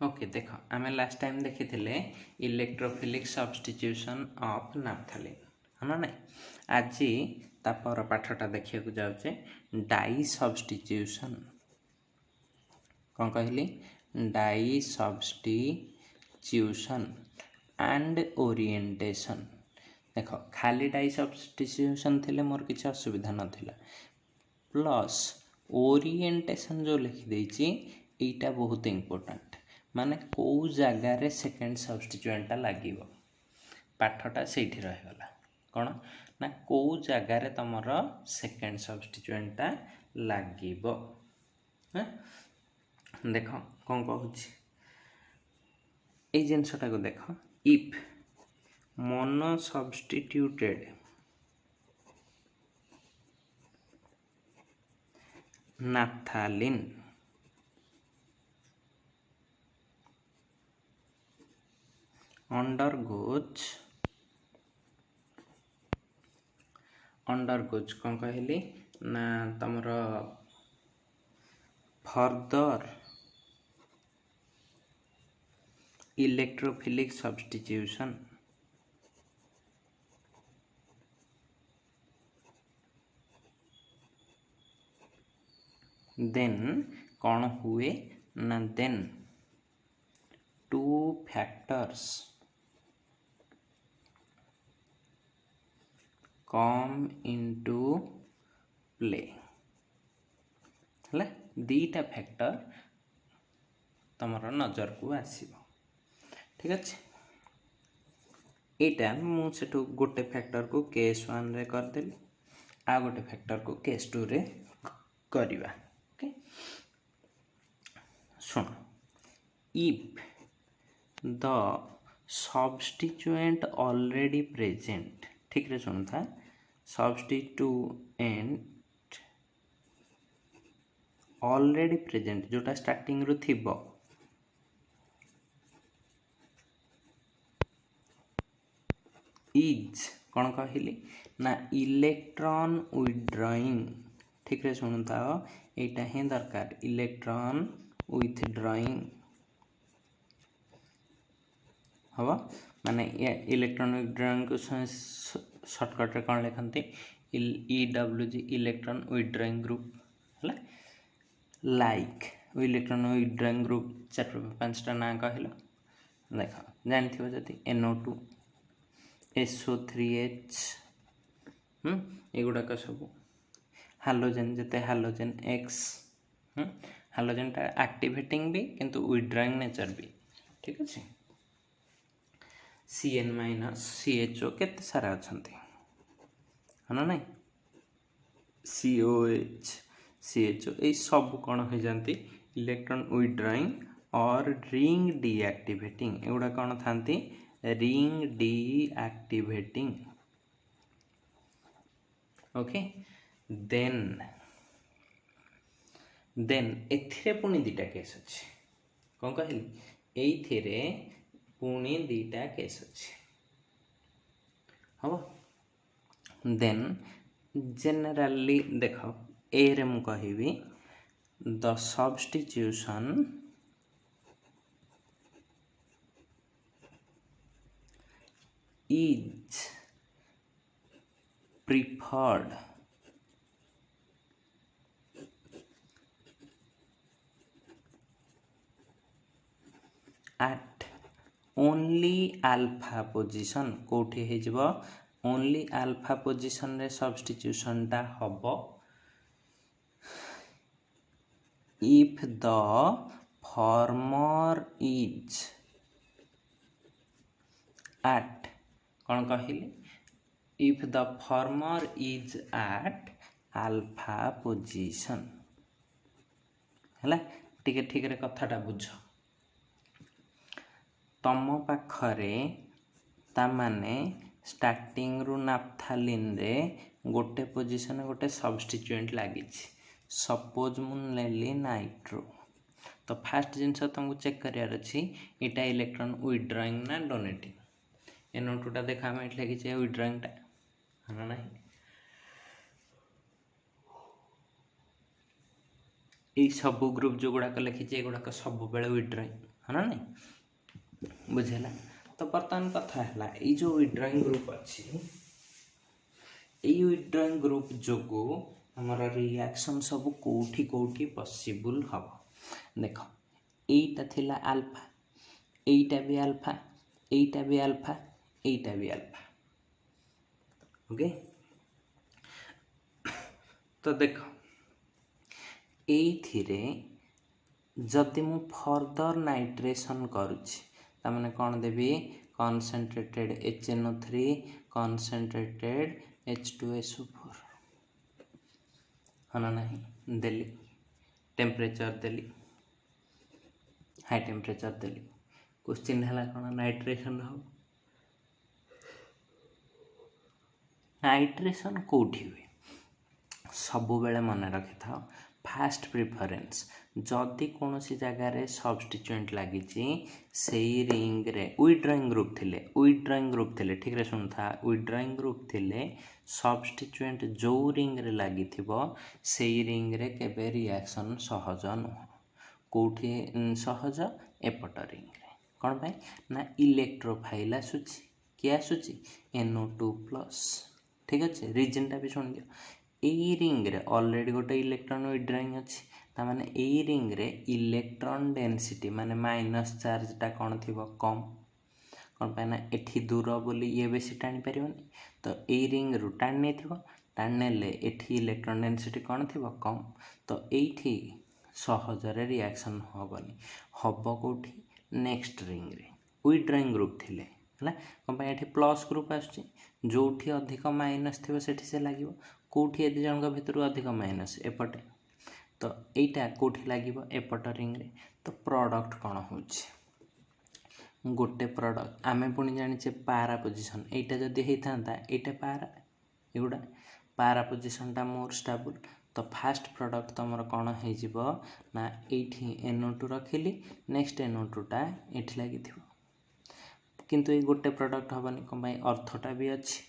Okay देख आम last time देखी इलेक्ट्रोफिलिक सब्स्टिट्यूशन ऑफ नाफ्थलीन है ना। आज तापर पाठटा देखा जाऊे डाई सब्स्टिट्यूशन कौन कहली डाई सब्स्टिट्यूशन एंड ओरिएंटेशन। देख खाली डाई सब्स्टिट्यूशन थिले मोर किसी असुविधा नथिला प्लस ओरिएंटेशन जो लिखिदेची एटा बहुत इंपोर्टेंट माने कौ जगार सेकेंड सब्स्टिट्यूएंटा लगे पाठटा से रहीगला कौन ना कौ जगार तुमर सेकेंड सब्स्टिट्यूएंटा लगे देख कौन कहूँ ये जिनसटा को देख if mono substituted naphthalene undergoes कौन कहली ना तमर फर्दर इलेक्ट्रोफिलिक सब्स्टिट्यूशन देन कौन हुए ना then two factors come into play है दीटा फैक्टर तमर नजर को आसीबो ठीक अच्छे। यहाँ मुझे गोटे फैक्टर को केस 1 रे करदेली आ गोटे फैक्टर को केस 2 रे करवा okay soon if the substituent already present ठीक रे सुन था सब्स्टिट्यूएंट ऑलरेडी प्रेजेंट जोटा स्टार्टिंग रु थिबो इज कौन कहली ना इलेक्ट्रॉन विथड्रॉइंग ठीक रे शुणु था यहाँ ही दरकार इलेक्ट्रॉन विथड्रॉइंग हम माने इलेक्ट्रॉन विथड्रॉइंग को शॉर्टकट रे कौन लिखती EWG इलेक्ट्रॉन विथड्रॉइंग ग्रुप है लाइक इलेक्ट्रॉन विथड्रॉइंग ग्रुप 4-5टा ना कहल देख जानथिबो जति NO2 SO3H एगुड़ाक सब हालोजेन जते हालोजेन X हालोजेन टा एक्टिवेटिंग भी किंतु विथड्रॉइंग नेचर भी ठीक अच्छे CN- CHO केते सारा अछंती है ना नहीं COH CHO ये सब कौन हो जाती इलेक्ट्रॉन विथड्रॉइंग और रिंग डीएक्टिवेटिंग एगुड़ा कौन थांती रिंग डीएक्टिवेटिंग ओके देन एथिरे पुणी दीटा केस अच्छे कौन कहली एथिरे पुणी दीटा केस अच्छे हम देन जनरली देख ए रे मु कहिबी the substitution is preferred at only alpha position कोठी हे जबो only alpha position रे substitution टा हबो if the former is at कौन कहली if the former is at alpha position है टिके ठीक रे कथाटा बुझ तम पाखरे ता माने स्टार्टिंग रु नाफ्थालीन रे गोटे पोजिशन गोटे सब्स्टिट्यूएंट लगी सपोज मु नेली नाइट्रो तो फास्ट जिनस तुमको चेक करार अच्छी यहाँ इलेक्ट्रॉन विथड्रॉइंग ना डोनेटिंग NO2 टा देखा हमें लिखी विथड्रॉइंग टा है ना ये सब ग्रुप जो गुड़ाक लिखी ये गुड़ाक सब बेले विथड्रॉइंग है ना नहीं बुझेला। तो बर्तमान कथा है ये जो विड्रॉइंग ग्रुप अच्छी विड्रॉइंग ग्रुप जो आमर रिएक्शन सब कोठी कोठी पॉसिबल हम देख एटा थिला अल्फा एटा भी अल्फा एटा भी अल्फा एटा भी अल्फा ओके। तो देख एथिरे जदि मु फर्दर नाइट्रेशन करुछि तामाने कौन देवी कॉन्सेंट्रेटेड HNO3 कॉन्सेंट्रेटेड H2SO4 हाँ नहीं देली टेम्परेचर देली हाई टेम्परेचर देली क्वेश्चन है कौन नाइट्रेशन हो नाइट्रेशन कौटी हुए सबु बेले मन रखि था फास्ट प्रिफरेंस जदि कौन सी जगार सब्स्टिट्यूएंट लगी से रिंग रे विड्रॉइंग ग्रुप थिले ठीक रे सुन था विड्रॉइंग ग्रुप थिले सब्स्टिट्यूएंट जो रिंग रे लगी से रिंग रे केबे रिएक्शन सहज नुह कोठी सहज एपट रिंग रे कौन पाई ना इलेक्ट्रोफाइल आसुची किए आसुची NO2+ ठीक अच्छे रिजनटा भी शुण दियो यही रिंग रे ऑलरेडी गोटे इलेक्ट्रॉन विड्रॉइंग अच्छी तामाने यही रिंग रे इलेक्ट्रॉन डेंसिटी माने माइनस चार्जटा कौन थी कम कौन पाए ना एठी दूर बोली ये बेसी टाणी पारिबनी तो यही रिंग रु टाणी नहीं टाणीने एठी इलेक्ट्रॉन डेंसिटी कौन थी कम तो यही सहजरे रिएक्शन हेनी हम कौटी नेक्स्ट रिंग रे विड्रॉइंग ग्रुप थिले है कौन ये प्लस ग्रुप आसुची जोठी अधिक माइनस थी से लगे कौटी यदि जन भितर अधिक माइनस एपटे तो यहीटा कौटी लगे एपट रिंग रे तो प्रोडक्ट कौन हो गोटे प्रोडक्ट आमे पुणी जाने पारा पोजिशन यहीटा जदि होता यहाँ पारा एगुड़ा पारा पोजिशनटा मोर स्टेबल तो फास्ट प्रोडक्ट तुम कौन हो ना ये NO2 रखिली नेक्स्ट NO2टा ये लगी किंतु ये गोटे प्रोडक्ट हेनी कौन अर्थटा भी अच्छी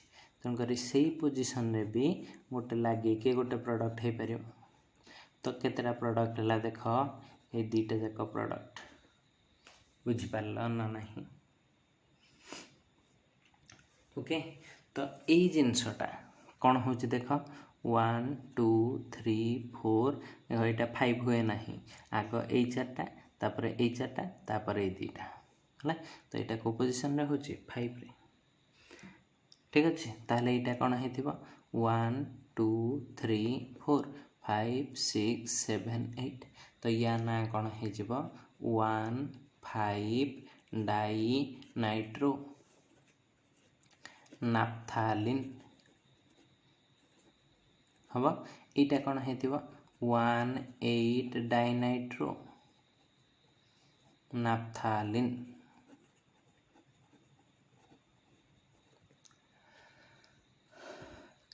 तेणुक से पोजिशन रे भी गोटे लगे कि गोटे प्रोडक्ट हो पार तो केतेटा प्रोडक्ट है देख ये दुईटा जाक प्रोडक्ट बुझिपार ना नहीं ओके। तो यही जिनसटा कौन हो देख 1 2 3 4 यहाँ 5 हुए ना आग ये चार्टा तापर ये चार्टा तापर ये दुईटा है तो यहाँ को पोजिशन रे हो 5 रे ठीक अच्छे ताहले यहाँ कौन हो 1 2 3 4 5 6 7 8 तो या ना कौन हो 1 5 डाई नाइट्रो नाफ्थालिन हम यहाँ कौन हो 1 8 डाई नाइट्रो नाफ्थालिन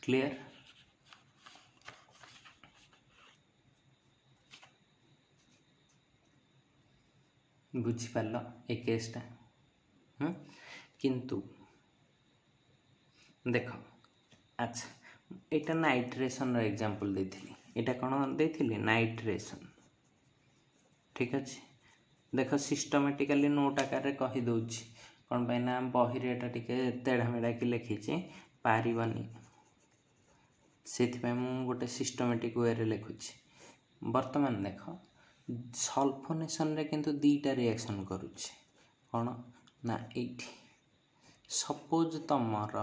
क्लियर बुझिपार ए केसटा किंतु देख अच्छा यहाँ नाइट्रेशन एग्जांपल देथिली यहाँ कौन देथिली नाइट्रेशन ठीक अच्छे देख सिस्टमेटिकली नोट आकार कही दौची कौन पाई ना बही रे टिके तेढ़ा मेढ़ा कि लिखी पारिबनी से गोटे सिस्टमेटिक वे रे लिखुची वर्तमान देख सल्फोनेशन रे किंतु दीटा रिएक्शन करुच्छे कौन ना एठी सपोज तमर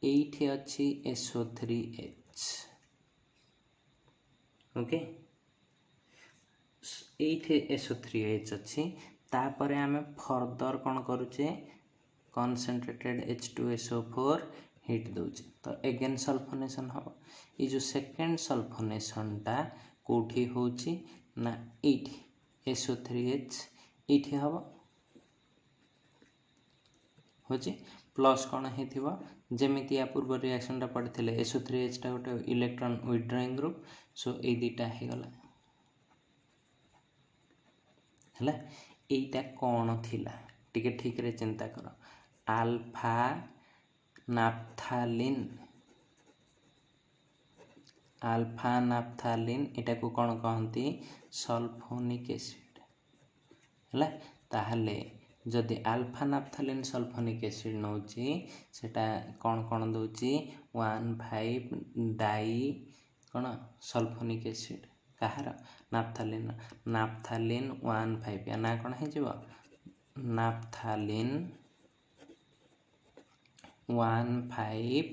एठी अच्छी SO3H ओके एठी SO3H अच्छी तापरे आमे फर्दर कौन करुचे कॉन्सेंट्रेटेड H2SO4 हिट दूचे तो एगेन सल्फोनेशन हम ये जो सेकेंड सल्फोनेशनटा कौटी होची ना एठी SO3H एठी हम होची प्लस कौन हो जमीती या पूर्व रिएक्शनटा पड़े SO3H टा गोटे इलेक्ट्रॉन विड्रॉइंग ग्रुप सो ये दुईटा हो गला है यहीटा कौन थिला टिके ठीक रे चिंता कर अल्फा नाफ्थालिन एटा को कौन कहती सल्फोनिक एसिड है ताहले जदि अल्फा नाफ्थालिन सल्फोनिक एसिड नौची सेटा कौन कौन दौची 1,5 डाई कौन सल्फोनिक एसिड कहार नाफ्थालिन 1,5 या ना कौन है नाफ्थालिन 1,5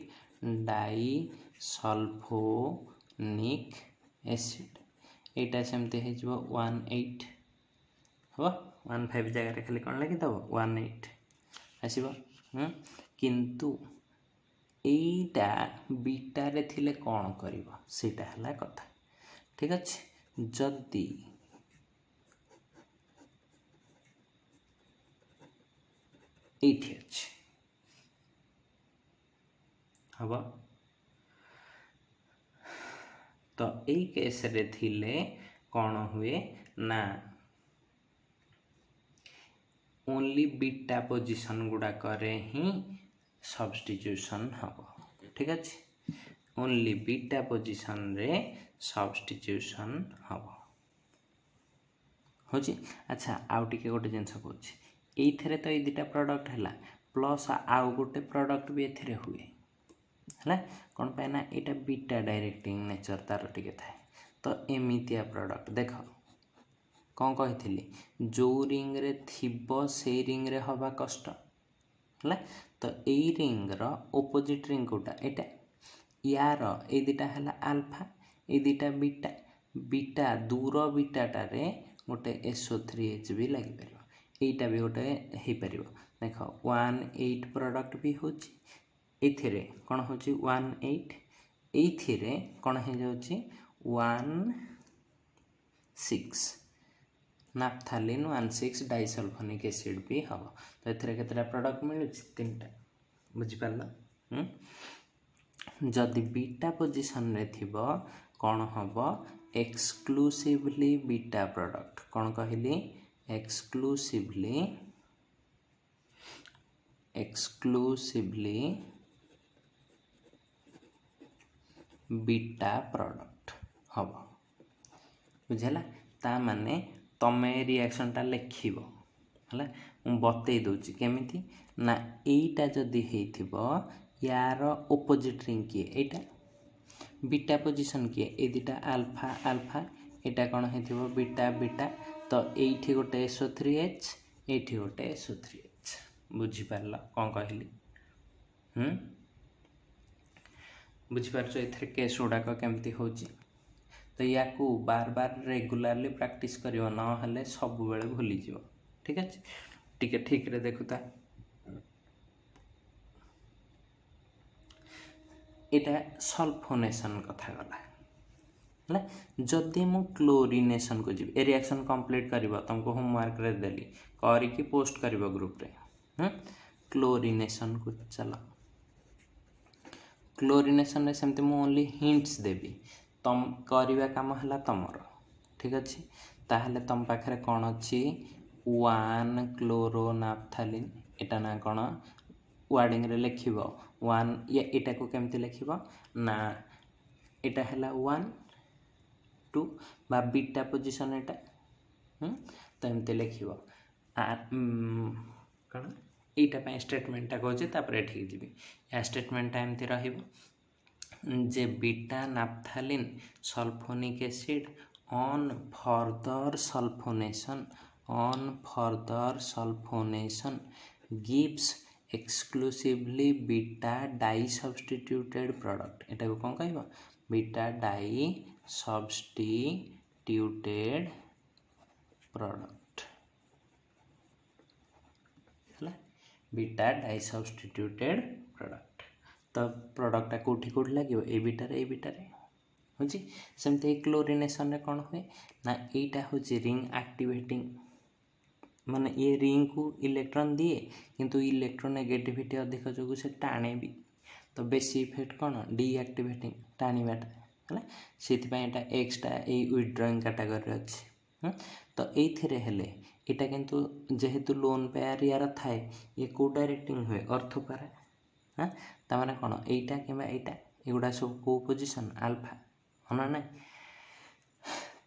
डाई सल्फोनिक एसिड एटा सेमते है 1,8 हम 1,5 जगह खाली कौन लगिदेव 1,8 आसब किंतु एटा बीटा रे थिले कौन करिवो सेटा हला कथा ठीक अच्छे जदि एठी अच्छे हम तो यही केस रे थिले कौन हुए ना ओनली बीटा पोजिशन गुड़ाक ही सब्स्टिट्यूशन हम ठीक अच्छे ओनली बीटा पोजिशन रे सब्स्टिट्यूशन हम हो अच्छा आउ टिके गोटे जिनस कौच ये तो ये दुटा प्रोडक्ट है प्लस आउ गोटे प्रोडक्ट भी एथिरे हुए है कौन पाए ना यहाँ बीटा डायरेक्टिंग नेचर तार टिके थाए तो एमितिया प्रोडक्ट देख कौन कही जो रिंग रे थिबो से रिंग रे हवा कष्ट है तो यही रिंग रो ओपोजिट रिंग कोटा एटा यार ये दुटा है आल्फा ये दुटा बीटा बीटा दूर बीटाटे गोटे SO3H भी लग पार यहीटा भी गोटे हो पार देख 1,8 प्रोडक्ट भी हो एथिरे कौन हो 1,8 एथिरे कौन हो जाउची 1,6 नाफ्थालिन 1,6 डाइसल्फोनिक एसिड भी हम तो एथिरे केतरा प्रोडक्ट मिलू 3टा बुझिपार जदि बीटा पोजिशन रे थिबो कौन हम एक्सक्लूसिवली बीटा प्रोडक्ट कौन कहली एक्सक्लूसिवली बीटा प्रोडक्ट हम बुझेला ता माने तमे रिएक्शन टा लिखिबो हला मु बतई दोची केमिति ना एटा जदी हेथिबो यार ओपोजिट रिंग किए एटा बीटा पोजिशन किए ए दुटा अल्फा अल्फा एटा कौन हेथिबो बीटा बीटा तो एठी गोटे SO3H एठी गोटे SO3H बुझी पारला कौन कहली बुझी पारछो एथरे केस गुड़ाक केमती होची तो या को बार बार रेगुलरली प्रैक्टिस करियो न हले सब बेले भूली जिवो ठीक है टिके ठीक रे देखुता एटा सल्फोनेशन कथा गला है जदि मु क्लोरिनेशन को जी ए रिएक्शन कंप्लीट करिवो तुमको होमवर्क रे देली करी कि पोस्ट करिवो ग्रुप रे क्लोरिनेशन को चला क्लोरिनेशन रे सेमते मु ओनली हिंट्स देबी तम करिवा काम हला तमरो ठीक अछि ताहले तम पाखरे कोन अछि 1 क्लोरोनाफ्थालिन एटा ना कोन वर्डिंग रे लिखिबो 1 या एटा को केमते लिखिबो ना एटा हला 1 2 बा बीटा पोजीशन एटा तो एमते लिखिबो कोन एटा पे स्टेटमेंट ता कहजे तापर ठीक जीबी या स्टेटमेंट टा एमते रहिबो जे beta naphthalene sulphonic acid on further sulphonation gives exclusively beta di substituted product एटा को कौन कहबो बीटा डाई सब्स्टिट्यूटेड प्रोडक्ट हला बीटा डाई सब्स्टिट्यूटेड प्रोडक्ट तो प्रोडक्ट कोठी कोठी लागियो ए बीटा रे होची सेमते क्लोरिनेशन रे कोन होय ना एटा होची रिंग एक्टिवेटिंग माने ये रिंग को इलेक्ट्रॉन दिए किंतु इलेक्ट्रोनेगेटिविटी अधिक जोगु से टाणे भी तो बेसी इफेक्ट कोन डीएक्टिवेटिंग टाणीबाटा हला सेति पय एटा एक्सटा ए विथड्रॉइंग कैटेगरी अछि तो एथिरे हेले एटा किंतु जेहेतु लोन पेयर यार थाए ये को डायरेक्टिंग हुए अर्थ पारा हां ता माने कोन एटा किबा एटा एगुडा सब को पोजीशन अल्फा हना ना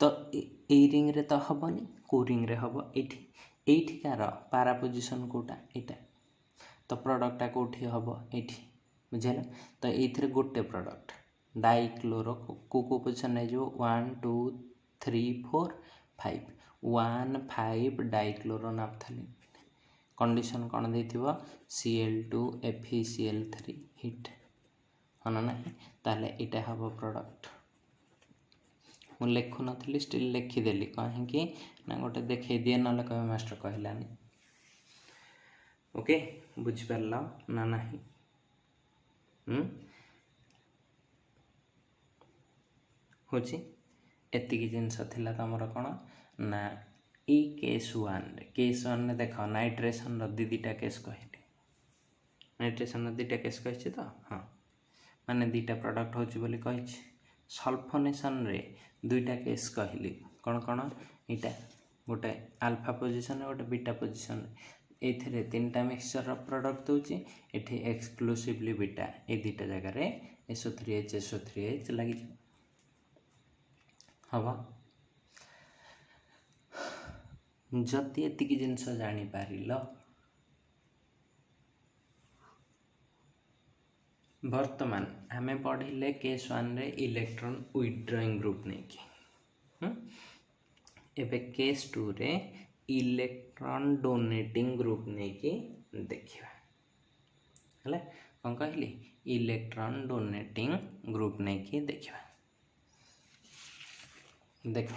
तो ए रिंग रे तो हेनी को रिंग रे हम एठिकार पारा पोजिशन कोटा एटा तो प्रोडक्टा कौटी हम ये बुझेगा तो ये गोटे प्रोडक्ट डाइक्लोरो को पोजिशन हो 1 2 3 4 5 1 5 डाइक्लोरो नाफ्थालीन कंडीशन कौन दे Cl2 FeCl3 हिट हाँ ना ताले इटा हम प्रोडक्ट मु लिखु नी स्टिल लिखिदेली कहीं ना गोटे देखे दिए ना कह मास्टर कहलानी ओके बुझिपार ना नहीं हूँ एतिकी जिनस थिला तमर कौन ना ई केस 1 देख नाइट्रेशन दीटा केस कहली नाइट्रेशन दीटा केस कही तो हाँ माने दीटा प्रोडक्ट होची कही सल्फोनेशन रे दुईटा केस कहली कौन कौन इटा गोटे अल्फा पोजिशन गोटे बीटा पोजिशन ये तीन टा मिक्सचर प्रोडक्ट दूची एठी एक्सक्लूसिवली बीटा ये दुईटा जगह रे SO3H SO3H लगी हम जति एतिकी जिनस जानी पारिल वर्तमान आमे पढ़िले केस 1 रे इलेक्ट्रॉन विथड्रॉइंग ग्रुप नहीं कि एबे केस 2 रे इलेक्ट्रॉन डोनेटिंग ग्रुप नहीं कि देखिबा हला कौन कहली इलेक्ट्रॉन डोनेटिंग ग्रुप नहीं कि देखिबा देखो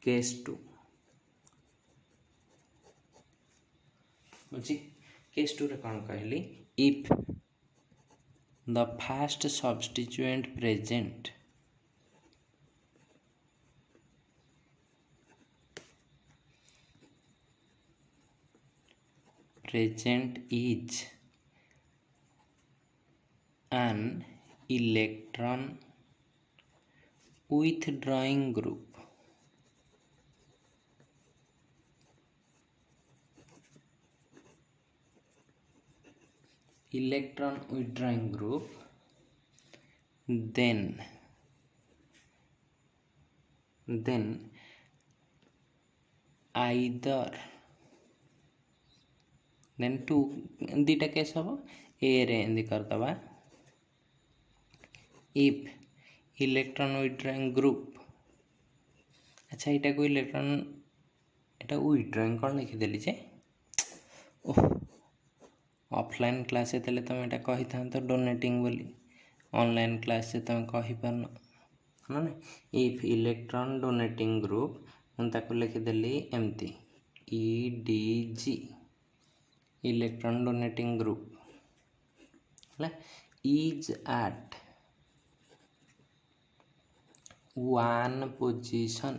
केस 2 बुझी केस 2 रे कौन कहली if the first substituent present is an electron withdrawing group then either then to दीटा केस हम ए रे एंदी करदबा इफ इलेक्ट्रॉन विथड्रॉइंग ग्रुप अच्छा इटा को इलेक्ट्रॉन एटा विथड्रॉइंग कौन लिखिदेली जे ओह ऑफलाइन क्लास तेले तुम एटा कही था तो डोनेटिंग बोली ऑनलाइन क्लास से तुम कही पारन ना ना इफ इलेक्ट्रॉन डोनेटिंग ग्रुप मैं ताको लिखिदेली एमती EDG electron donating group is at 1 position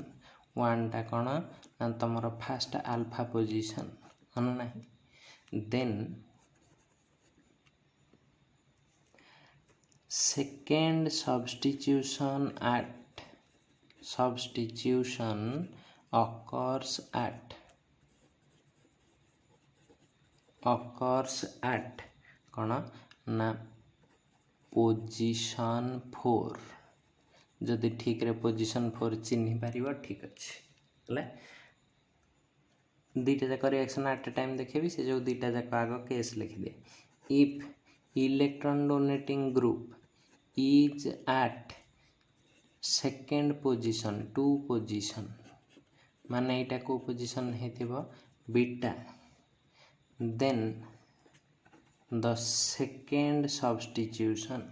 1 टा कौन ना तुम फास्ट अल्फा पोजिशन हाँ ना then second substitution occurs at कौन ना पोजिशन 4 जदि ठीक रे पोजिशन 4 चिन्ह पारिबा ठीक अच्छे दुईटा जाक रिएक्शन एट ए टाइम देखेबी से जो दुईटा जाक आग केस लिखिदे if electron donating group is at second position 2 position माने एटा को पोजिशन हेतिबो beta then the second substitution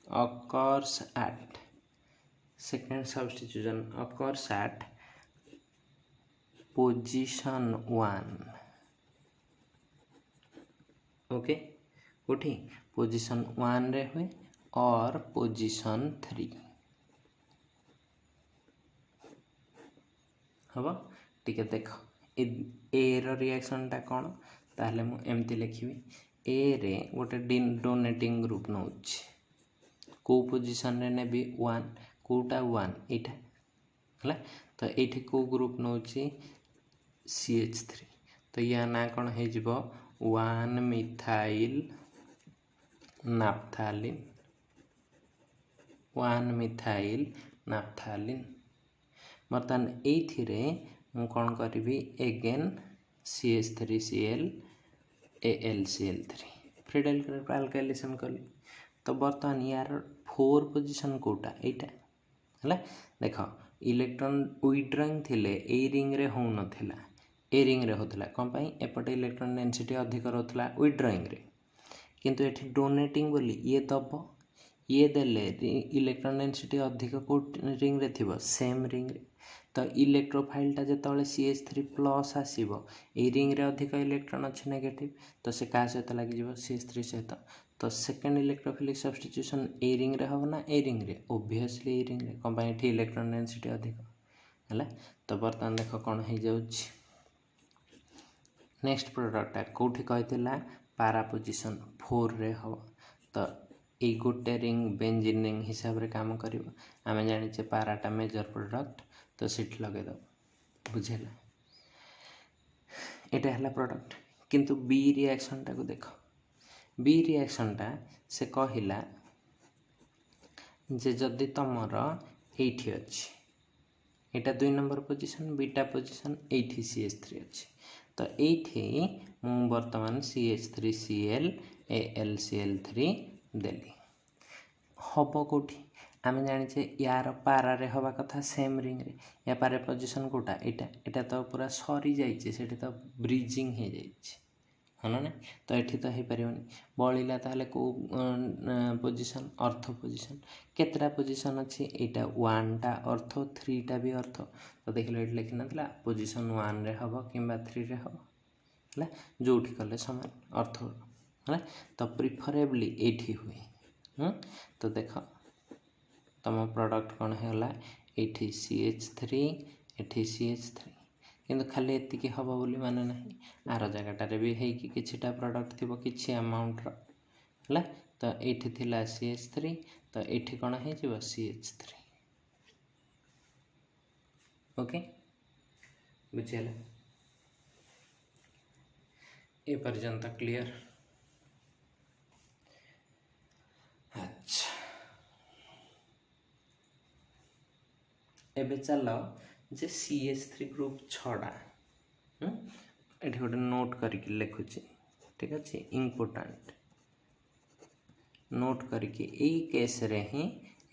occurs at position 1 okay उठी पोजिशन 1 रे हुए और पोजिशन 3 हम टिके देख ए रो रिएक्शन टा कौन ताहले मु एमती लिखिबी ए रे गोटे डोनेटिंग ग्रुप नौ को पोजिशन रे नेबी 1 कोटा 1 एटा हला तो एठी को ग्रुप नौ CH3 तो या ना कौन है 1 मिथाइल नाफ्थालिन 1 मिथाइल नाफ्थालिन बर्तमान ये मु कौन करी eigen CH3Cl AlCl3 Friedel group alkylation कली तो बर्तमान यार 4 पोजिशन कोटा एटा है देख इलेक्ट्रॉन विड्रॉइंग थिले ए रिंग रे हो नथिला ए रिंग रे होतला कौन पाई एपटे इलेक्ट्रॉन डेंसिटी अधिक रहतला विड्रॉइंग रे किंतु एठी डोनेटिंग बोली ये दब ये देले इलेक्ट्रॉन डेंसिटी अधिक को रिंग रे थिबो सेम रिंग रे तो इलेक्ट्रोफाइलटा जिते CH3 प्लस आसो ये रिंग रे अधिक इलेक्ट्रॉन अच्छे नेगेटिव तो से क्या सहित लगे CH3 सहित तो second electrophilic substitution a ring रे हम ना ए रिंग रे ओब्वियसली ए रिंग रे कौन ये इलेक्ट्रॉन डेंसिटी अधिक है तो बर्तमान देख कौन हो जाउछि नेक्स्ट प्रोडक्टा कौटी कही पारा पोजिशन 4 रे हम तो ये गोटे रिंग बेंजीन रिंग हिसाब रे काम करिवो आमे जानिचे पाराटा मेजर प्रोडक्ट तो सीट लगे दो बुझेला एटा हला प्रोडक्ट किंतु बी रिएक्शन टा को देखो बी रिएक्शन टा से कहिला जे जदि तमर एठी अछि एटा 2 नंबर पोजीशन बीटा पोजीशन एठी CH3 अछि तो एठी मु वर्तमान CH3Cl AlCl3 देली हबो कोठी आम जाने यार पारा रे हवा कथा सेम रिंग रे या पारे पोजीशन कोटा एटा तो पूरा सरी जाइए से तो ब्रिजिंग हो जाइए ना तो ये तो हो पारनी बलिला ताले को पोजीशन अर्थ पोजीशन केतरा पोजीशन अच्छी यहाँ 1 टा अर्थ 3 टा भी अर्थ तो देख लो ये लिखी ना पोजीशन 1 रे हम कि 3 रे हम है जो कले सामान अर्थ है तो प्रिफरेबली ये हुए तो देख तुम प्रोडक्ट कौन है ये CH3 ये CH3 किंतु खाली एतिकी हम बोली माने नहीं आर जगह भी है कि किछिटा प्रोडक्ट थी किछि अमाउंट है तो ये थिला CH3 तो ये कौन है CH3 ओके बुझेला ए पर्यंत क्लियर अच्छा एबे चल जे CH3 ग्रुप छड़ा ये गोटे नोट करके लिखुची ठीक अच्छे इम्पोर्टाट नोट करके यही केस रे ही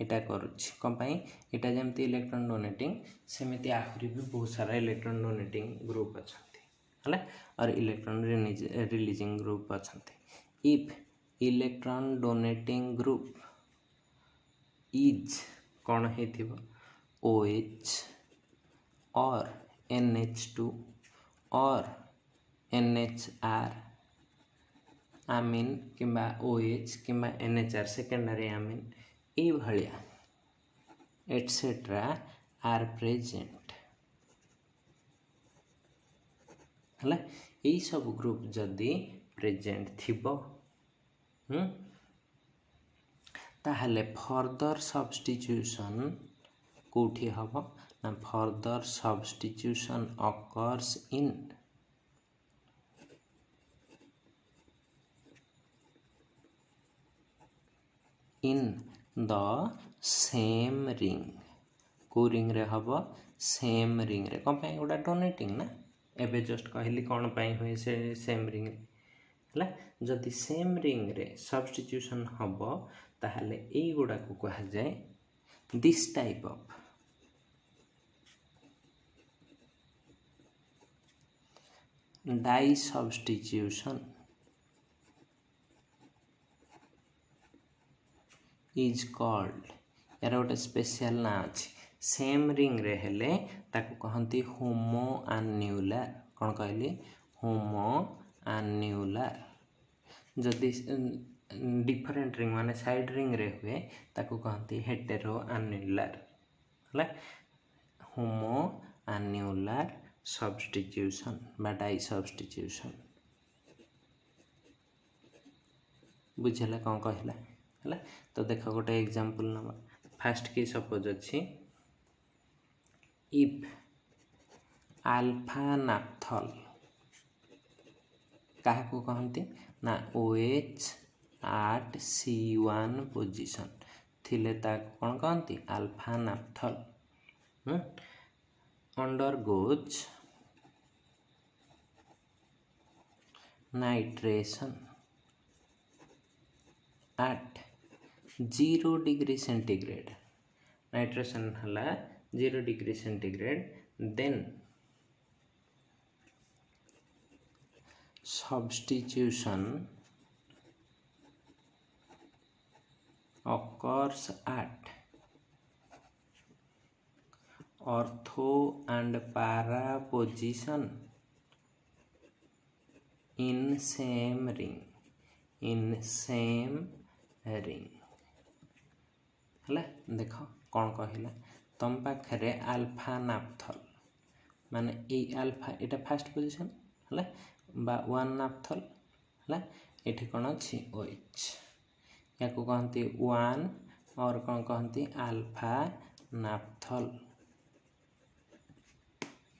यहाँ करुच्ची कौन यहाँ जमती इलेक्ट्रॉन डोनेटिंग सेमती आहरी भी बहुत सारा इलेक्ट्रॉन डोनेटिंग ग्रुप अच्छा है और इलेक्ट्रॉन रिलीजिंग ग्रुप अच्छा if electron donating group is कौन है OH और NH2 और NHR आमीन किंबा OH किंबा NHR सेकेंडरी आमीन ये भाया एटसेट्रा आर प्रेजेंट है यही सब ग्रुप जदि प्रेजेंट थिबो ताहले फर्दर सब्स्टिट्यूशन कौटी हम ना further substitution occurs in the same ring को रिंग रे हम सेम रिंग रे कौन गोटा डोनेटिंग ना एबे जस्ट कहली कौन हुए से सेम रिंग है जदि सेम रिंग रे सब्स्टिट्यूशन हम ताहले एई गुडा को कहा जाए this type of di substitution is called यार गोटे स्पेशल ना अच्छी सेम रिंग रे हेले ताको कहती होमो आन्युलर कौन कहली होमो आन्युलर जदि डिफरेंट रिंग माने साइड रिंग रे हुए ताको कहती हेटेरो आन्युलर है होमो आन्युलर सब्स्टिट्यूशन बा डाई सब्स्टिट्यूशन बुझेला कौन कहला है तो देख गोटे एग्जांपल नवा फास्ट की सपोज अच्छी इफ अल्फा नाफ्थ नापथल क्या कहते ना OH at C1 पोजिशन थिले कौन कहती alpha naphthol undergoes nitration at 0 degree centigrade nitration हला 0 degree centigrade then substitution occurs at ortho and para position in same ring हला देख कौन कहला तुम पाखे अल्फा नापथल माने ए अल्फा एटा फर्स्ट पोजीशन हला बा 1 नापथल हला एठी कौन अछि OH या को कहते 1 और कौन कहते अल्फा नापथल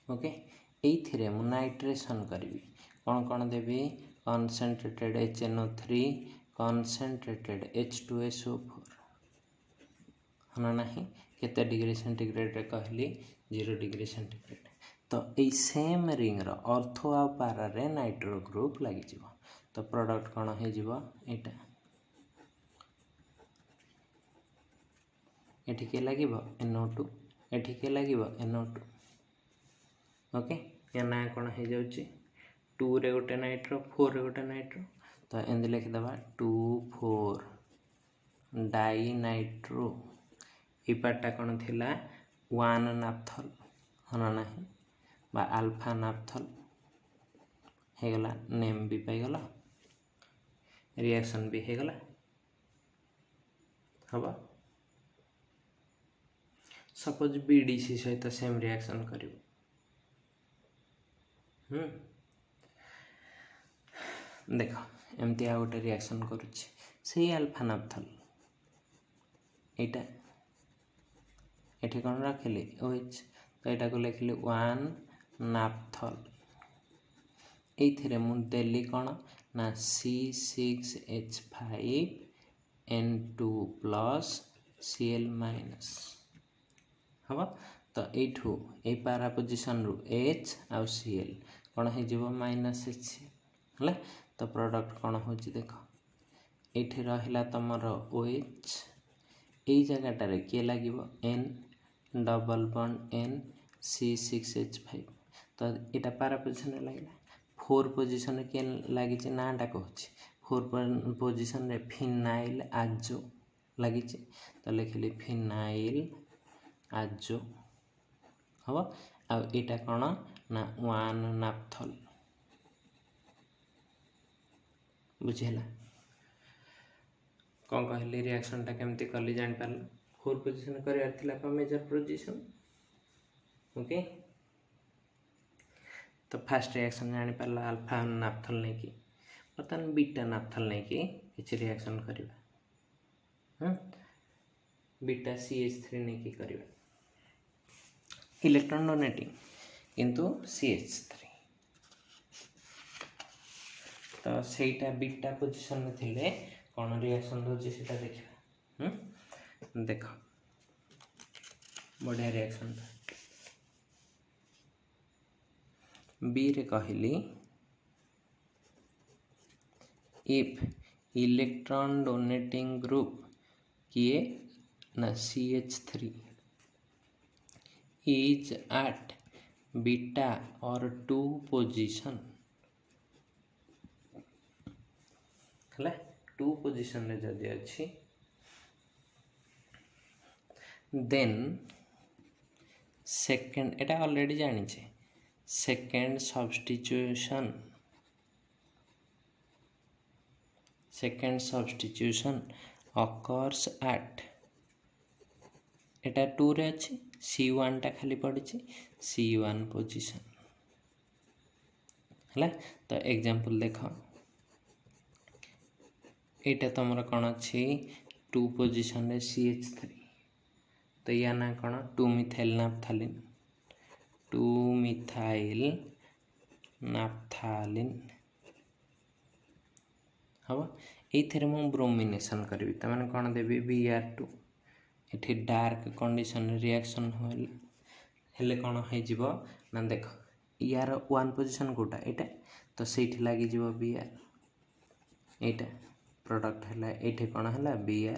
ओके एथिरे मु नाइट्रेशन करी कौन कौन देबी concentrated HNO3 concentrated H2SO4 हना नहीं केते डिग्री सेंटीग्रेड रे कहली 0 डिग्री सेंटीग्रेड तो ए सेम रिंग रो ऑर्थो आ पारा रे नाइट्रो ग्रुप लागि जीवो तो प्रोडक्ट कोन हे जीवो एटा एठी के लागिवो NO2 एठी के लागिवो NO2 ओके या ना कोन हे जाउची 2 रे गोटे नाइट्रो 4 रे गोटे नाइट्रो तो एंद लिख दबा 2 4 डाई नाइट्रो ई पार्टा कोन थिला 1 नापथल हना नहीं बा अल्फा नापथल हे गला नेम भी पाई गला रिएक्शन भी हे गला हबा सपोज BDC सहित सेम रिएक्शन करिवो देख एमती आ गोटे रिएक्शन करुच्ची से अल्फा नापथल एटा एठी कौन रखिली OH तो यहाँ को लिखिली 1 नापथल एथिरे मु देली कौन ना C6H5N2 प्लस Cl माइनस हम तो यू ए पारा पोजिशन रु H आउ Cl कौन हो माइनस H है तो प्रोडक्ट कौन हो देख ये रहा तुमर OH यही जगह किए लगे N double bond N C6H5 तो यहाँ पारा पोजिशन लगे 4 पोजिशन किए लगी नाटा कहूँ 4 पोजिशन रे फिनाइल आजो लगी तो लिखिली फिनाइल आजो हम आटा कौन ना 1 नापथल बुझेला कौन कहली रिएक्शन टा केमती कली जान पार 4 पोजिशन करार थिला मेजर पोजिशन ओके तो फास्ट रिएक्शन जानी पारला अल्फा नापथल नहीं कि बर्तमान बीटा नापथल नहीं कि किसी रिएक्शन करिबा बीटा CH3 नहीं कि करिबा इलेक्ट्रॉन डोनेटिंग किंतु CH3 तो सेटा बीटा पोजीशन में थिले कौन रिएक्शन होची सेटा देखिबा देख बढ़िया रिएक्शन बी रे कहली इफ इलेक्ट्रॉन डोनेटिंग ग्रुप किए ना CH3 is at beta or 2 position है 2 position रे जदि अच्छी then second एटा ऑलरेडी जानी छे second substitution occurs at एटा 2 रे अच्छी C1 टा खाली पड़ी C1 पोजीशन है तो एग्जांपल देख एटा तुम कौन अच्छी 2 पोजीशन रे CH3 तो या ना कौन 2 मिथाइल नापथालिन 2 मिथाइल नाफ्थालिन हम ये मु ब्रोमिनेसन करी तमें कौन देवी Br2 ये डार्क कंडीशन रिएक्शन हेले कौन हो ना देख यार वन पोजिशन कोटा यहाँ तो सही लगे Br यहाँ प्रोडक्ट है ये कौन है Br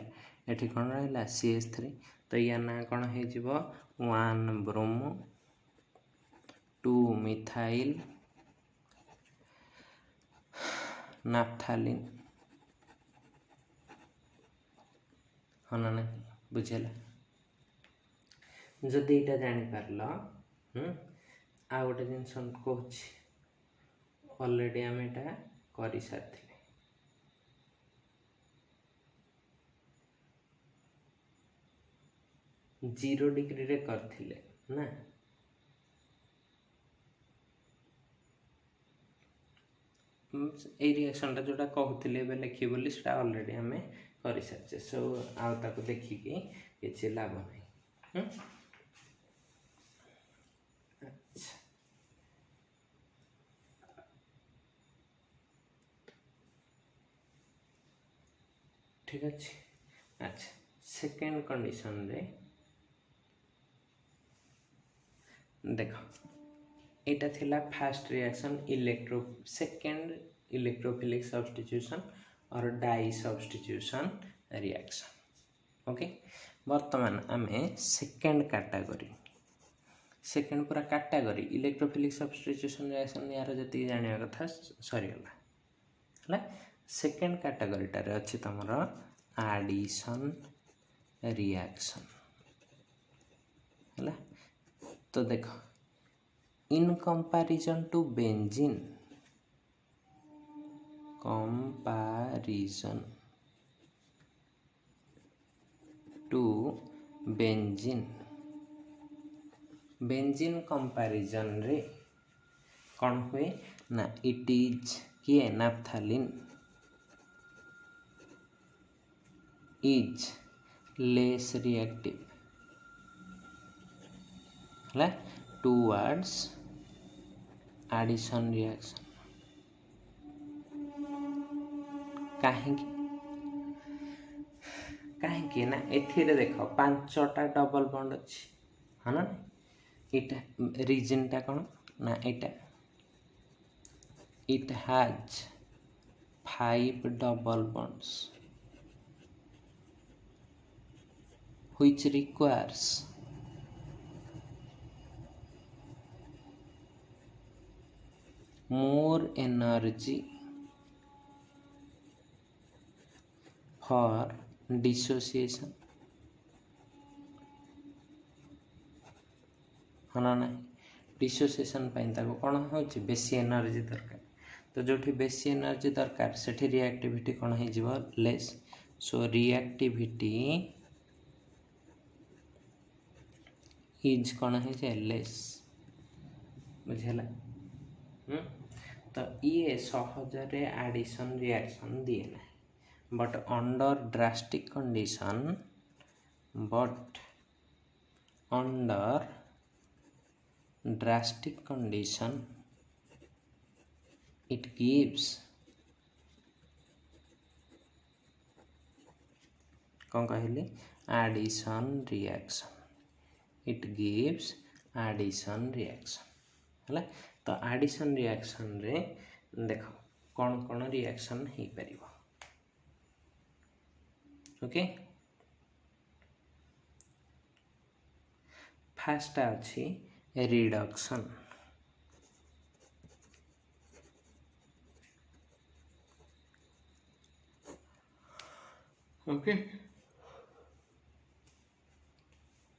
ये कौन रहा CH3 तो या ना कौन हो 1 ब्रोमो 2 मिथाइल नाफ्थालिन हाँ ना नहीं बुझेगा जदि यहाँ जापर आ गोटे जिनस कह अलरेडी आम यहाँ कर सारी 0 डिग्री रे करथिले ना এই রিয়াকশনটা जोटा कहते ଏବେ लिखी बोली सेटा ऑलरेडी आम कर सारी सो आउ ताको देखिकी किसी लाभ नहीं अच्छा ठीक अच्छे अच्छा सेकेंड कंडीशन रे देख यहाँ थिला fast reaction second electrophilic substitution और डाई सब्स्टिट्यूशन रिएक्शन ओके वर्तमान आम सेकेंड कैटेगरी सेकेंड पूरा कैटेगरी इलेक्ट्रोफिलिक सब्स्टिट्यूशन रिएक्शन यार जी जाना कथा सरीगला है सेकेंड कैटेगरीटार अच्छी तुम एडिशन रिएक्शन है तो देख in comparison to benzene comparison to benzene benzene comparison रे कौन हुए ना इट इज किए नाफ्थालिन इज लेस रिएक्टिव है टुवर्ड्स एडिशन रिएक्शन कहीं कहीं ना एथिरे देख 5टा डबल बॉन्ड अच्छी हाँ ना यहाँ रीजनटा कौन ना यहाँ it has 5 double bonds which requires more energy for dissociation हाँ ना नहीं डिसोसिएशन कौन हो बेसी एनर्जी दरकार तो जो बेसी एनर्जी दरकार से रिएक्टिविटी कौन हो लेस सो रिएक्टिविटी इज कौन है लेस बुझेला तो ये सहजरे एडिशन रिएक्शन दिए ना but under drastic condition it gives कौन कहली addition reaction it gives addition reaction है तो एडिशन रिएक्शन रे देख कौन कौन रिएक्शन हो पार ओके फास्ट अच्छी रिडक्शन ओके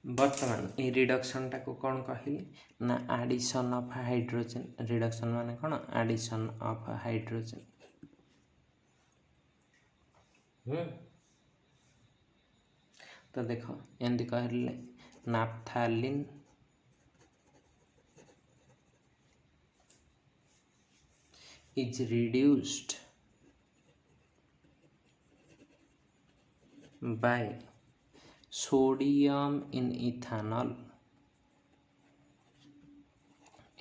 बर्तमान ये रिडक्शन टाक कौन कहली ना एडिशन ऑफ हाइड्रोजन रिडक्शन माने कौन एडिशन ऑफ हाइड्रोजन तो देख एमती कहले naphthalene is reduced by sodium in ethanol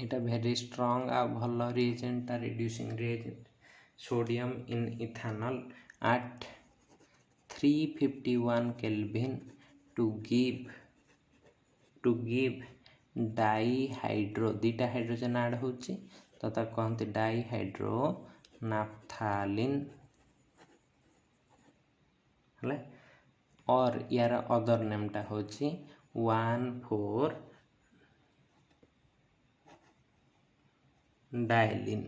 এটা ভেরি স্ট্রং आ भल रिएजेंटा reducing reagent sodium in ethanol at 351 Kelvin to give dihydro दीटा हाइड्रोजन ऐड होची तो ता कहते डाइहाइड्रो नाफ्थालिन हले और यार अदर नेमटा होची 1,4 डाइलिन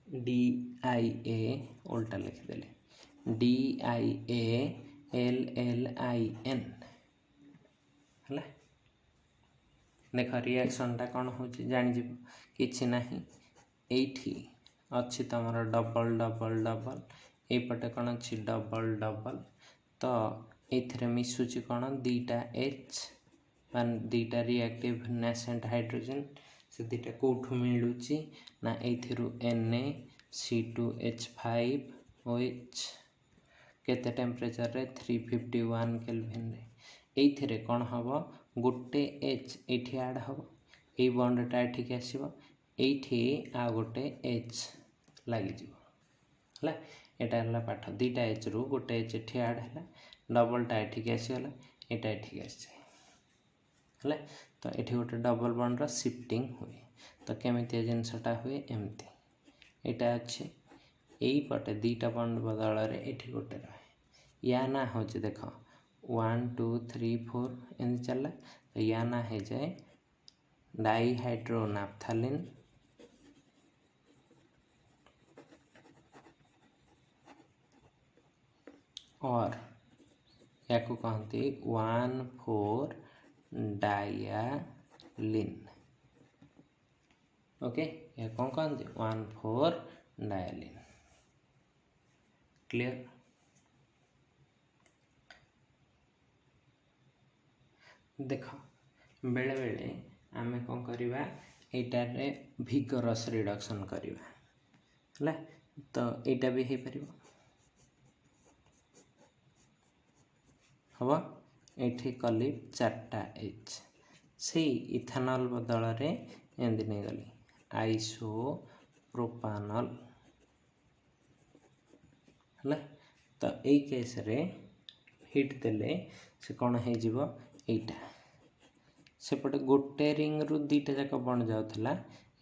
DIA उल्टा लिख देले DIALLIN हला देख रिएक्शन टा कौन होची जानि जीव किछि नाही एठी अच्छी तमर डबल डबल डबल एपटे कौन अच्छी डबल डबल तो एथिरे मिसुची कौन दीटा H मान दीटा रिएक्टिव नेसेंट हाइड्रोजन से दीटा कोठू मिलुची ना एथिरु NaC2H5OH केते टेम्परेचर रे 351 केल्विन रे एथिरे कौन हबो गोटे H एठी ऐड हबो ए बॉन्डटा एठी के आसीबो एठी आ गोटे H लागि जीवो हला एटा हला पाठ दीटा H रु गोटे H एठी ऐड हला डबलटा एठी के आसीगला एटा एठी के आसी हला तो एठी गोटे डबल बॉन्ड रो शिफ्टिंग हुए तो केमिति जिनसटा हुए एमती एटा अच्छे एई पटे दीटा बॉन्ड बदल रे एठी गोटे रहे या ना होचे देखो 1 2 3 4 एन चला तो या ना है जाए डाइहाइड्रो नाफ्थालिन और या को कहते 1,4 डाइलिन ओके या कौन कहते 1,4 डाइलिन क्लियर देख बेले बेले आमे कौन करिबा एटा रे भिगरस रिडक्शन करिबा हला तो एटा भी हे परिबो हवा एठी कली 4टा H से इथानल बदल रे एंदी नै गली आइसोप्रोपानल हला तो ए केस रे हिट देले से कोन हे जीवो एटा सेपटे गोटे रिंग रु दीटा जाक बन जाउथला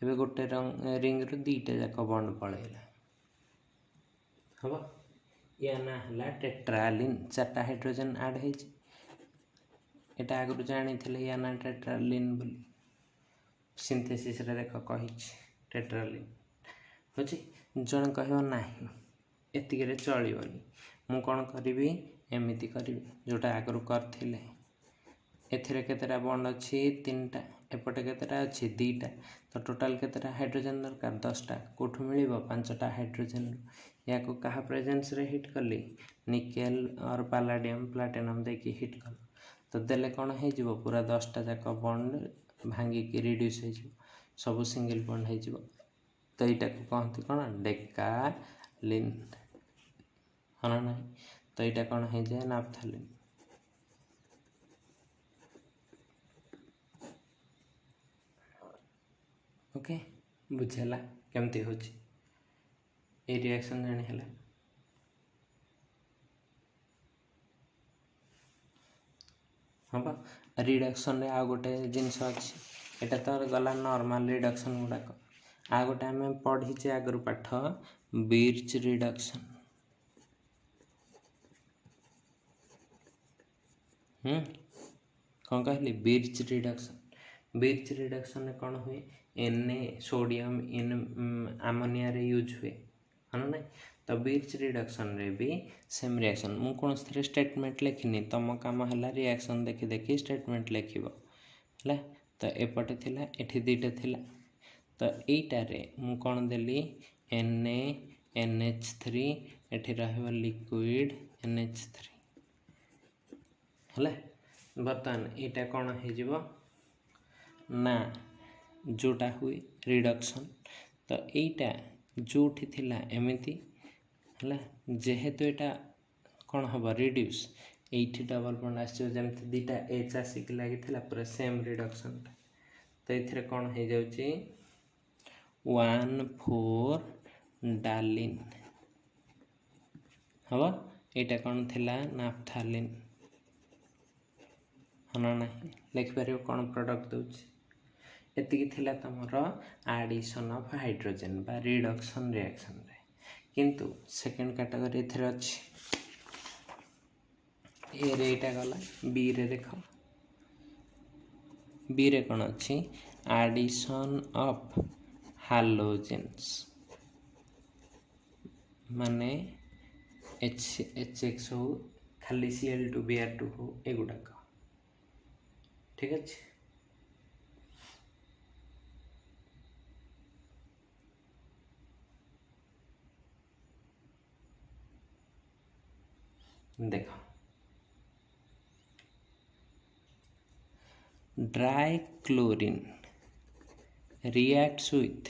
एबे गोटे रिंग रु दीटा जाक बन पळेला हबा या ना हला टेट्रालिन 4टा हाइड्रोजन ऐड हे छी एटा आगु जानि थिले या ना टेट्रालिन बोली सिंथेसिस रे देख कहि छी टेट्रालिन होची जण कहयो नाही एतिके रे चलिबनी मु कोन करिवि एमिति करिवि जोटा आगु करथिले एथिरे केतेटा बॉन्ड अछि 3टा एपटे केतेटा अछि 2टा तो टोटल केतेटा हाइड्रोजन दरकार 10टा कोठु मिलिबो 5टा हाइड्रोजन या को कहा प्रेजेंस रे हिट करली निकेल और पैलेडियम प्लैटिनम दे की हिट कर तो देले कोन हे जीवो पूरा 10टा जाक बॉन्ड भांगी की रिड्यूस हे जीवो सब सिंगल बॉन्ड हे जीवो तो एटा को कहते कोन डेकालिन हना नहीं तो एटा कोन हे जाय नाफ्थालिन ओके बुझेला केमती होची ए रिएक्शन जानि हला हबा रिडक्शन रे आ गोटे जिंस अछि एटा तो गला नॉर्मल रिडक्शन गुडा को आ गोटे हमें पढ़ी जे आगरु पाठ बिर्च रिडक्शन कौन कहली बिर्च रिडक्शन में कौन हुए Na सोडियम इन अमोनिया रे यूज हुए है ना तो बिर्च रिडक्शन रे भी सेम रिएक्शन मु कौन से स्टेटमेंट लिखिनी तुम काम है रिएक्शन देखि देखि स्टेटमेंट लिखिबो हला तो एपटे थिला एठी दीटा थिला तो एटा रे मु कौन देली NaNH3 एठी रहबो लिक्विड NH3 हला बर्तन एटा कौन हे जीवो ना जोटा हुए रिडक्शन तो एटा जोठी थिला एमिति हला जेहेतु एटा कौन हबो रिड्यूस एठी डबल बॉन्ड आसो जमती दीटा एच आसिक लगी पूरा सेम रिडक्शन तो ये कौन हो जाऊँगी 1,4 डालिन हम यहाँ कौन थिला नाफ्थालिन हाँ ना लिखिपर कौन प्रोडक्ट दूची एतिकी थिला तुमर एडिशन ऑफ हाइड्रोजन बा रिडक्शन रिएक्शन रे किंतु सेकंड कैटेगरी एथिरे अछि ए रे एटा गला बी रे देख बी रे कौन अच्छी एडिशन ऑफ हालोजेन्स माने HX हो खाली Cl2Br2 हो एगुड़ाक ठीक अच्छे देख dry chlorine reacts with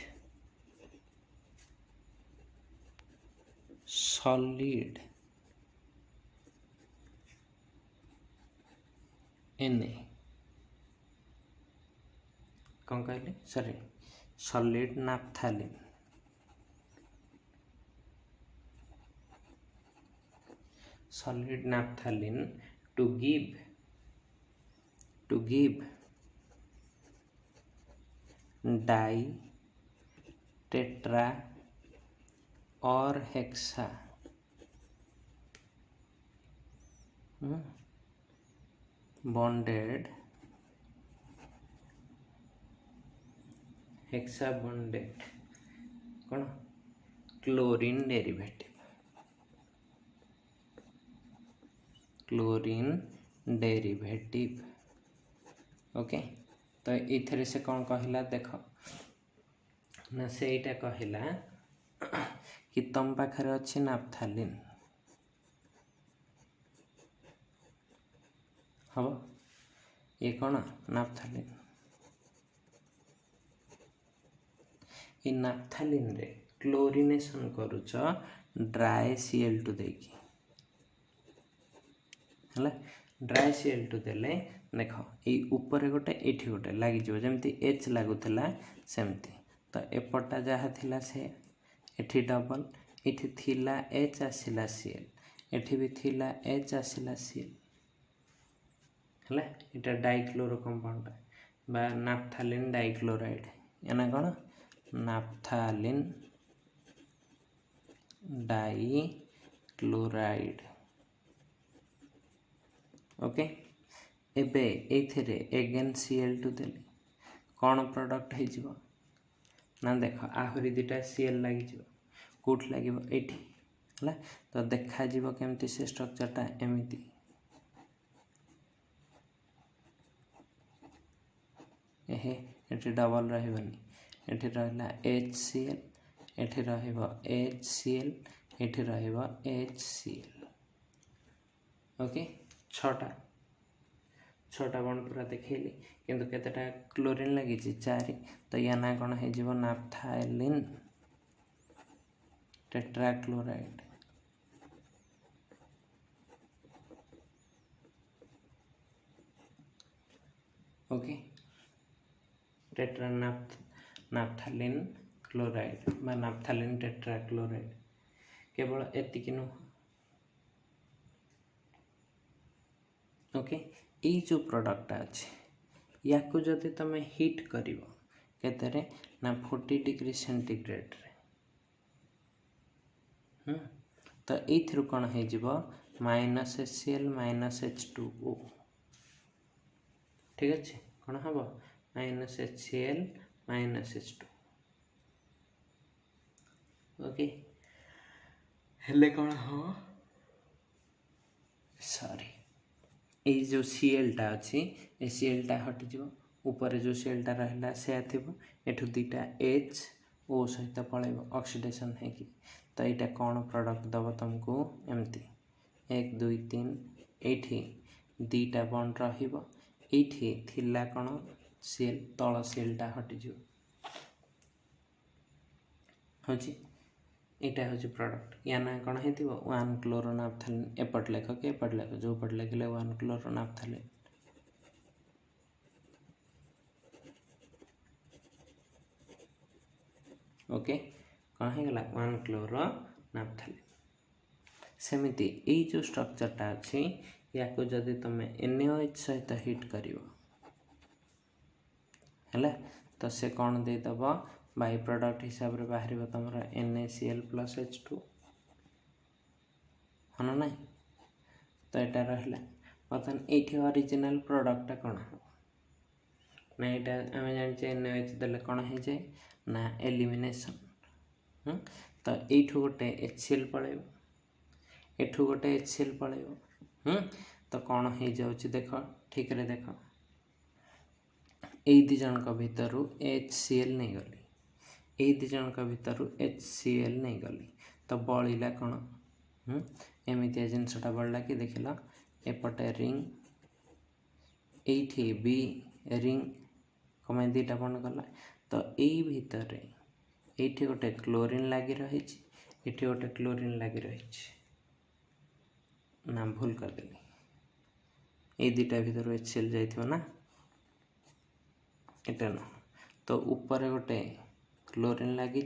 solid Na कौन कहले sorry solid naphthalene to give di tetra or hexa bonded hexa bonded कौन chlorine derivative ओके तो इथरे से कौन कहला देख ना सेटा कहला कि तुम पाखरे अच्छी नाफ्थालिन हम ये कौन नाफ्थालिन ये नाफ्थालिन रे क्लोरिनेशन करुच ड्राई Cl2 देकी है ड्राई Cl2 देले देख ये ऊपर गोटे एठी गोटे लगी जमती H लगुला सेमती तो एपटा जहाँ थिला से एठी डबल एठी थिला H आसिला Cl एठी भी थिला H आसिला Cl है इटा डाइक्लोरो कंपाउंड बा नाफ्थालिन डाइक्लोराइड एना कौन नाफ्थालिन डाइक्लोराइड ओके एबे एथिरे एगेन Cl2 देले कौन प्रोडक्ट हो ना देख आहरी दुटा Cl लगी कौट लगे एठी है तो देखा केमती से स्ट्रक्चरटा एमती एहे एठी डबल रहबनी एठी रहला HCl एठी रहइबो HCl एठी रहइबो HCl ओके छटा बॉन्ड पूरा देखैली किंतु केतेटा क्लोरीन लगी 4 तो या ना कोन हे जीवो नाफ्थालिन टेट्राक्लोराइड ओके नाफ्थालिन क्लोराइड बा नाफ्थालिन टेट्राक्लोराइड केवल एतिकी नुह ओके ये जो प्रोडक्ट अच्छे या जदि तुम हिट कर केतरे ना 40 डिग्री सेंटीग्रेड रे तो ये कौन हो -HCl -H2O ठीक अच्छे कौन हम -HCl -H2 ओके हेले कौन हम सॉरी ये जो Cl टा अच्छी ये Cl टा हटिज ऊपर जो Cl टा रहा से एठू दुटा H O सहित पलैब ऑक्सीडेशन है कि तो यहाँ कौन प्रोडक्ट दब तुमको एमती 1 2 3 ये दुटा बॉन्ड रही थिला कौन Cl तल Cl टा हटिज हूँ यहाँ हूँ प्रडक्ट या ना कौन है 1 क्लोरो नाफ्थालिन एपट लेख कि एपट लेख जो पट लिखले 1 क्लोरो नाफ्थालिन ओके कौन है 1 क्लोरो नाफ्थालिन सेमिति यही जो स्ट्रक्चरटा अच्छी या जदि तुम NaOH सहित हिट कर तो से कौन देदेव बाई प्रोडक्ट हिसाब से बाहर तुम NaCl+H2 हाँ ना नहीं तो यहाँ रहा बर्तमान ये ओरिजिनल प्रोडक्टा कौन हम ना यहाँ आम जाने NaOH देले कौन हो जाए ना एलिमिनेशन तो यू गोटे HCl पड़ेब एठू गोटे HCl पड़ेब तो कौन हो जाऊँ देख ठीक रे देख यही दिज भितर HCl नहीं गली यही दिज भितर HCl नहीं गली तो बड़ा कौन एमती जिनसटा बढ़ला कि देख एपटे रिंग ये बी रिंग कम दीटा बंद गला तो यही भितर ये गोटे क्लोरीन लगी रही ये गोटे क्लोरीन लगी रही ना भूल करदेली ये दुटा भितर HCl जाइथिबो ना एटा न तो ऊपर गोटे क्लोरीन लगी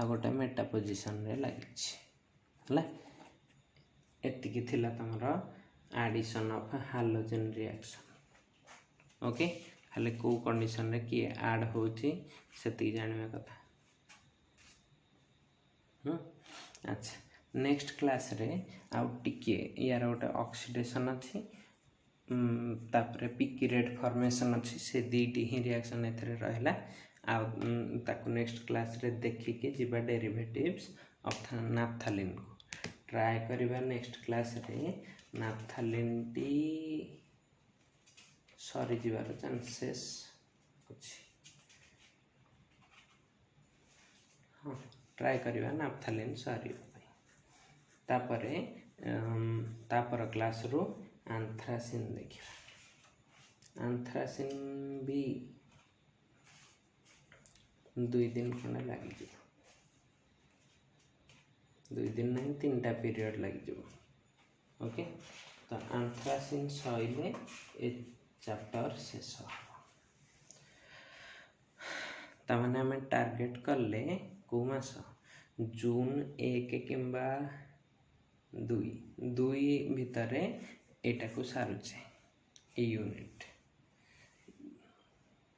आ गोटे मेटा पोजिशन रे लगी एतिकी थिला तमर addition of halogen reaction okay खाली को कंडीशन रे किए ऐड होची सेति जानवे कथा अच्छा नेक्स्ट क्लास रे आउ टिके यार गोटे ऑक्सीडेशन अछि तापर पिकी रेड फॉर्मेशन अच्छी से दीटी ही रिएक्शन एथरे रहला ताकू नेक्स्ट क्लास रे देखिके जिबा डेरिवेटिव्स ऑफ नाफ्थालिन को ट्राई करिबा नेक्स्ट क्लास रे नाफ्थालिन टी सरी जिबार चांसेस अछि हाँ ट्राई करिबा नाफ्थालिन सरी तापरे तापर क्लास रो आंथ्रासिन देखिए आंथ्रासिन भी 2 दिन खंडे लगी 2 दिन नहीं 3टा पीरियड लगी ओके तो आंथ्रासिन सैले ए चैप्टर शेष तमाने हमें टार्गेट कले को मास जून 1 किंबा 2 भितर एटा को सारुचे यूनिट